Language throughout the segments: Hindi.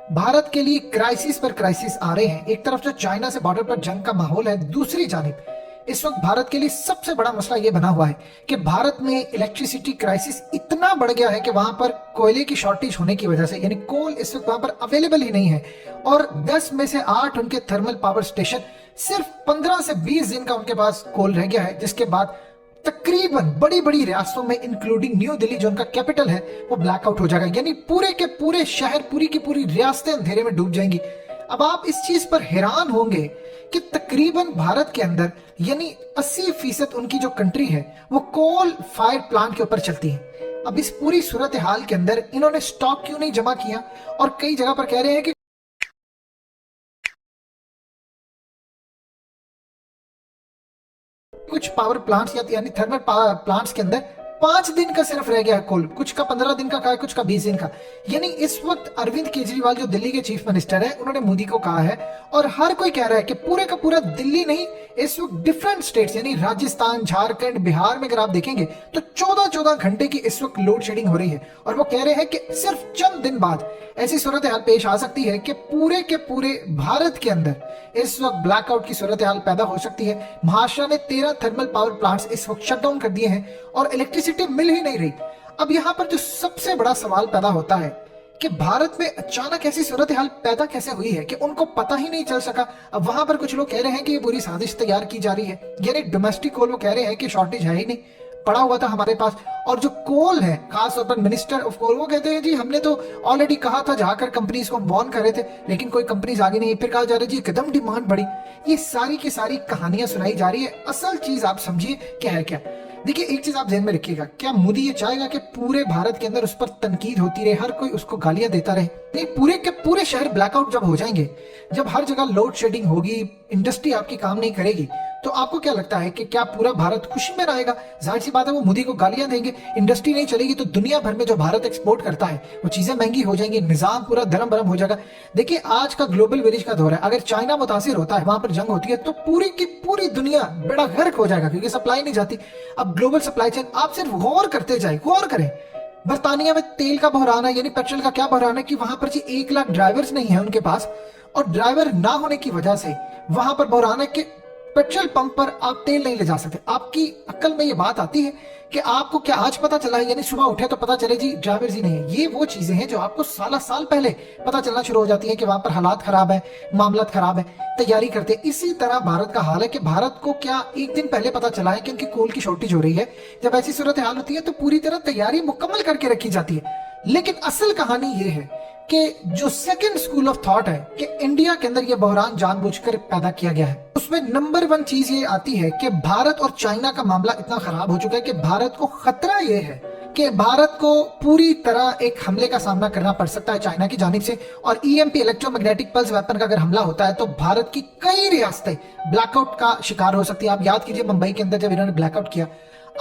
भारत के लिए क्राइसिस पर क्राइसिस आ रहे हैं। एक तरफ जो चाइना से बॉर्डर पर जंग का माहौल है, दूसरी जानिब इस वक्त भारत के लिए सबसे बड़ा मसला यह बना हुआ है कि भारत में इलेक्ट्रिसिटी क्राइसिस इतना बढ़ गया है कि वहां पर कोयले की शॉर्टेज होने की वजह से, यानी कोल इस वक्त वहां पर अवेलेबल ही नहीं है। और 10 में से 8 उनके थर्मल पावर स्टेशन, सिर्फ 15 से 20 दिन का उनके पास कोल रह गया है, जिसके बाद तकरीबन बड़ी बड़ी रियासतों में इंक्लूडिंग न्यू दिल्ली जो उनका कैपिटल है वो ब्लैकआउट हो जाएगा। यानी पूरे के पूरे शहर, पूरी की पूरी रियासतें अंधेरे में डूब जाएंगी। अब आप इस चीज पर हैरान होंगे कि तकरीबन भारत के अंदर यानी 80% उनकी जो कंट्री है वो कोल फायर प्लांट के ऊपर चलती है। अब इस पूरी सूरत हाल के अंदर इन्होंने स्टॉक क्यों नहीं जमा किया, और कई जगह पर कह रहे हैं कि कुछ पावर प्लांट्स यानी थर्मल पावर प्लांट्स के अंदर 5 दिन का सिर्फ रह गया है कोल, कुछ का 15 दिन का है, कुछ का 20 दिन का। यानी इस वक्त अरविंद केजरीवाल जो दिल्ली के चीफ मिनिस्टर है, उन्होंने मोदी को कहा है, और हर कोई कह रहा है कि पूरे का पूरा दिल्ली नहीं, इस वक्त डिफरेंट स्टेट्स यानी राजस्थान, झारखंड, बिहार में अगर आप देखेंगे तो 14-14 घंटे की इस वक्त लोड शेडिंग हो रही है। और वो कह रहे हैं कि सिर्फ चंद दिन बाद ऐसी सूरत हाल पेश आ सकती है कि पूरे के पूरे भारत के अंदर इस वक्त ब्लैकआउट की सूरत हाल पैदा हो सकती है। महाराष्ट्र ने 13 थर्मल पावर प्लांट्स इस वक्त शट डाउन कर दिए हैं और इलेक्ट्रिसिटी मिल ही नहीं रही। अब यहाँ पर जो सबसे बड़ा सवाल पैदा होता है कि भारत में अचानक ऐसी सूरत हाल पैदा कैसे हुई है कि उनको पता ही नहीं चल सका। अब वहां पर कुछ लोग कह रहे हैं कि ये पूरी साजिश तैयार की जा रही है, यानी डोमेस्टिक कोल वो कह रहे हैं कि शॉर्टेज है ही नहीं, पड़ा हुआ था हमारे पास। और जो कोल है, खास तौर पर मिनिस्टर ऑफ कोल वो कहते हैं जी हमने तो ऑलरेडी कहा था, जाकर कंपनीज को वार्न कर रहे थे, लेकिन कोई कंपनीज आगे नहीं। फिर कहा जा रहा है जी एकदम डिमांड बढ़ी। ये सारी की सारी कहानियां सुनाई जा रही है। असल चीज आप समझिए क्या है। क्या देखिए, एक चीज आप ध्यान में रखिएगा, क्या मोदी ये चाहेगा कि पूरे भारत के अंदर उस पर तनकीद होती रहे, हर कोई उसको गालियां देता रहे? नहीं, पूरे के पूरे शहर ब्लैकआउट जब हो जाएंगे, जब हर जगह लोड शेडिंग होगी, इंडस्ट्री आपकी काम नहीं करेगी, तो आपको क्या लगता है कि क्या पूरा भारत खुशी में रहेगा? जाहिर सी बात है वो मोदी को गालियां देंगे। इंडस्ट्री नहीं चलेगी तो दुनिया भर में जो भारत एक्सपोर्ट करता है वो चीजें महंगी हो जाएंगी, निजाम पूरा धर्म भरम हो जाएगा। देखिए, आज का ग्लोबल विलेज का दौर है। अगर चाइना मुतासिर होता है, वहां पर जंग होती है, तो पूरी की पूरी दुनिया बेड़ा गर्क हो जाएगा, क्योंकि सप्लाई नहीं जाती। अब ग्लोबल सप्लाई चेन, आप सिर्फ गौर करते जाए, गौर करें। बर्तानिया में तेल का बहरान है, यानी पेट्रोल का क्या बहरान है कि वहां पर जी 1 लाख ड्राइवर्स नहीं है उनके पास, और ड्राइवर ना होने की वजह से वहां पर बहरान है कि पेट्रोल पंप पर आप तेल नहीं ले जा सकते। आपकी अक्ल में ये बात आती है कि आपको क्या आज पता चला है, यानी सुबह उठे तो पता चले जी ड्राइवर जी नहीं है। ये वो चीजें हैं जो आपको साल पहले पता चलना शुरू हो जाती है कि वहां पर हालात खराब है, मामला खराब है, तैयारी करते। इसी तरह भारत का हाल है कि भारत को क्या एक दिन पहले पता चला है कि उनकी कोल की शॉर्टेज हो रही है। जब ऐसी सूरत हाल होती है तो पूरी तरह तैयारी मुकम्मल करके रखी जाती है। लेकिन असल कहानी ये है कि जो सेकंड स्कूल ऑफ थॉट है कि इंडिया के अंदर यह बहरान जानबूझकर पैदा किया गया है, उसमें नंबर 1 चीज ये आती है कि भारत और चाइना का मामला इतना खराब हो चुका है कि भारत को खतरा यह है कि भारत को पूरी तरह एक हमले का सामना करना पड़ सकता है चाइना की जानिब से। और ईएमपी, इलेक्ट्रोमैग्नेटिक पल्स वेपन का अगर हमला होता है तो भारत की कई रियासतें ब्लैकआउट का शिकार हो सकती है। आप याद कीजिए मुंबई के अंदर जब इन्होंने ब्लैकआउट किया।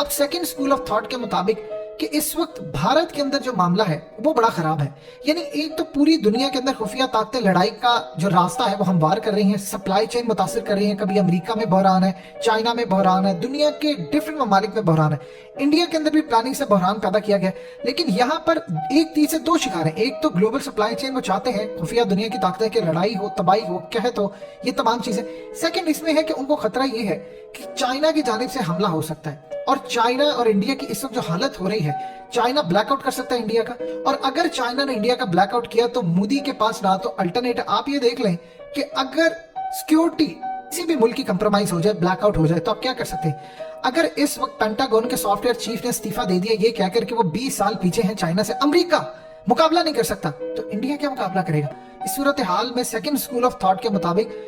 अब सेकंड स्कूल ऑफ थॉट के मुताबिक कि इस वक्त भारत के अंदर जो मामला है वो बड़ा खराब है। यानी एक तो पूरी दुनिया के अंदर खुफिया ताकतें लड़ाई का जो रास्ता है वो हमवार कर रही हैं, सप्लाई चेन मुतासिर कर रही हैं। कभी अमेरिका में बहरान है, चाइना में बहरान है, दुनिया के डिफरेंट ममालिक में बहरान है। इंडिया के अंदर भी प्लानिंग से बहरान पैदा किया गया। लेकिन यहाँ पर एक तीर से 2 शिकार है। एक तो ग्लोबल सप्लाई चेन वो चाहते हैं, खुफिया दुनिया की ताकतें कि लड़ाई हो, तबाही हो, कहत हो, ये तमाम चीजें। सेकंड इसमें है कि उनको खतरा ये है कि चाइना की जानिब से हमला हो सकता है। और चाइना और इंडिया की इस वक्त जो हालत हो रही है, चाइना ब्लैकआउट कर सकता है इंडिया का। और अगर चाइना ने इंडिया का ब्लैकआउट किया तो मोदी के पास ना तो अल्टरनेट। आप ये देख लें कि अगर सिक्योरिटी किसी भी मुल्क की कंप्रोमाइज हो जाए, ब्लैकआउट हो जाए, तो आप क्या कर सकते हैं? अगर इस वक्त पेंटागन के सॉफ्टवेयर चीफ ने इस्तीफा दे दिया ये कहकर कि वो 20 साल पीछे हैं चाइना से, अमेरिका मुकाबला नहीं कर सकता, तो इंडिया क्या मुकाबला करेगा? इस सूरत हाल में सेकंड स्कूल ऑफ थॉट के मुताबिक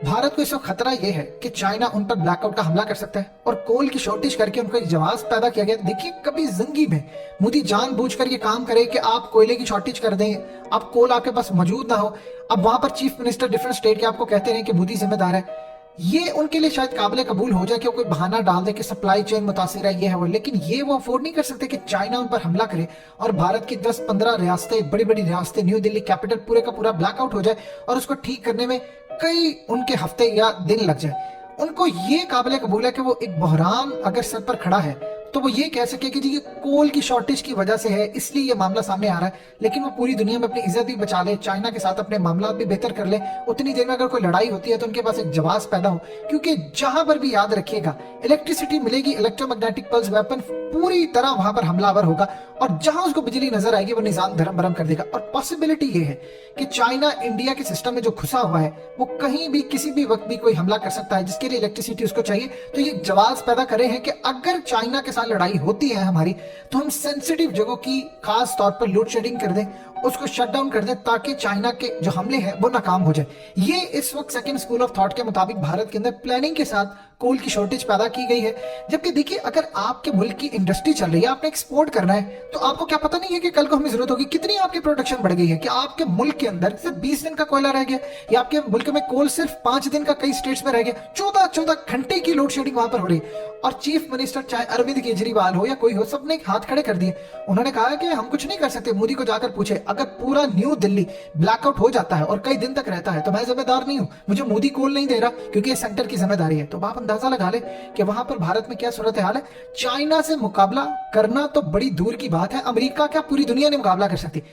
भारत को इस वक्त खतरा यह है कि चाइना उन पर ब्लैकआउट का हमला कर सकता है और कोल की शॉर्टेज करके उनको एक जवाब पैदा किया गया। देखिए, कभी जिंदगी में मोदी जानबूझकर ये काम करे कि आप कोयले की शॉर्टेज कर दें, आप कोल आपके पास मौजूद ना हो। अब वहां पर चीफ मिनिस्टर डिफरेंट स्टेट के आपको कहते रहे कि मोदी जिम्मेदार है। ये उनके लिए शायद काबिल कबूल हो जाए कि वो कोई बहाना डाल दे कि सप्लाई चेन मुतासिर है, ये है वो। लेकिन ये वो अफोर्ड नहीं कर सकते कि चाइना उन पर हमला करे और भारत की 10-15 रियासतें, बड़ी बड़ी रियासतें, न्यू दिल्ली कैपिटल पूरे का पूरा ब्लैकआउट हो जाए और उसको ठीक करने में कई उनके हफ्ते या दिन लग जाए। उनको ये काबिल कबूल है कि वो एक बहरान अगर सर पर खड़ा है तो वो ये कह सके कि जी ये कोल की शॉर्टेज की वजह से है, इसलिए ये मामला सामने आ रहा है, लेकिन वो पूरी दुनिया में अपनी इज्जत भी बचा ले, चाइना के साथ अपने मामला भी बेहतर कर ले, उतनी देर में अगर कोई लड़ाई होती है तो उनके पास एक जवाब पैदा हो। क्योंकि जहां पर भी याद रखिएगा इलेक्ट्रिसिटी मिलेगी, इलेक्ट्रोमैग्नेटिक पल्स वेपन पूरी तरह वहां पर हमलावर होगा, और जहां उसको बिजली नजर आएगी वो निजाम धर्म भरम कर देगा। और पॉसिबिलिटी ये है कि चाइना इंडिया के सिस्टम में जो घुसा हुआ है वो कहीं भी किसी भी वक्त भी कोई हमला कर सकता है, जिसके लिए इलेक्ट्रिसिटी उसको चाहिए। तो ये जवाब पैदा करे हैं कि अगर चाइना के साथ लड़ाई होती है हमारी, तो हम सेंसिटिव जगहों की खास तौर पर लोड शेडिंग कर दें, उसको शट डाउन कर दें, ताकि चाइना के जो हमले हैं वो नाकाम हो जाए। ये इस वक्त सेकंड स्कूल ऑफ थॉट के मुताबिक भारत के अंदर प्लानिंग के साथ कोल की शॉर्टेज पैदा की गई है। जबकि देखिए, अगर आपके मुल्क की इंडस्ट्री चल रही है, आपने एक्सपोर्ट करना है, तो आपको क्या पता नहीं है कि कल को हमें जरूरत होगी। कितनी आपकी प्रोडक्शन बढ़ गई है कि आपके मुल्क के अंदर सिर्फ 20 दिन का कोयला रह गया, या आपके मुल्क में कोल सिर्फ 5 दिन का कई स्टेट्स में रह गया। 14 घंटे की लोड शेडिंग वहां पर हो रही है। और चीफ मिनिस्टर चाहे अरविंद केजरीवाल हो या कोई हो, सबने हाथ खड़े कर दिए। उन्होंने कहा कि हम कुछ नहीं कर सकते। मोदी को जाकर पूछे, अगर पूरा न्यू दिल्ली ब्लैकआउट हो जाता है और कई दिन तक रहता है तो मैं जिम्मेदार नहीं हूं, मुझे मोदी कोल नहीं दे रहा, क्योंकि ये सेंटर की जिम्मेदारी है। तो आप अंदाजा लगा ले कि वहां पर भारत में क्या सूरत हाल है। चाइना से मुकाबला करना तो बड़ी दूर की बात है, अमेरिका क्या पूरी दुनिया ने मुकाबला कर सकती।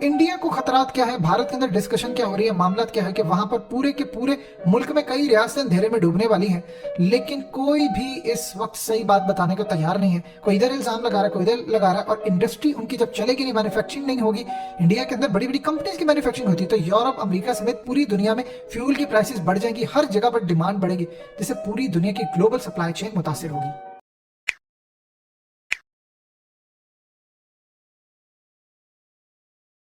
इंडिया को खतरात क्या है, भारत के अंदर डिस्कशन क्या हो रही है, मामला क्या है कि वहां पर पूरे के पूरे मुल्क में कई रियासतें अंधेरे में डूबने वाली हैं, लेकिन कोई भी इस वक्त सही बात बताने को तैयार नहीं है। कोई इधर इल्जाम लगा रहा है, कोई इधर लगा रहा है। और इंडस्ट्री उनकी जब चलेगी नहीं, मैन्युफैक्चरिंग नहीं होगी, इंडिया के अंदर बड़ी बड़ी कंपनीज की मैन्युफैक्चरिंग होती है, तो यूरोप, अमेरिका समेत पूरी दुनिया में फ्यूल की प्राइसेस बढ़ जाएंगी, हर जगह पर डिमांड बढ़ेगी, जिससे पूरी दुनिया की ग्लोबल सप्लाई चेन मुतासिर होगी।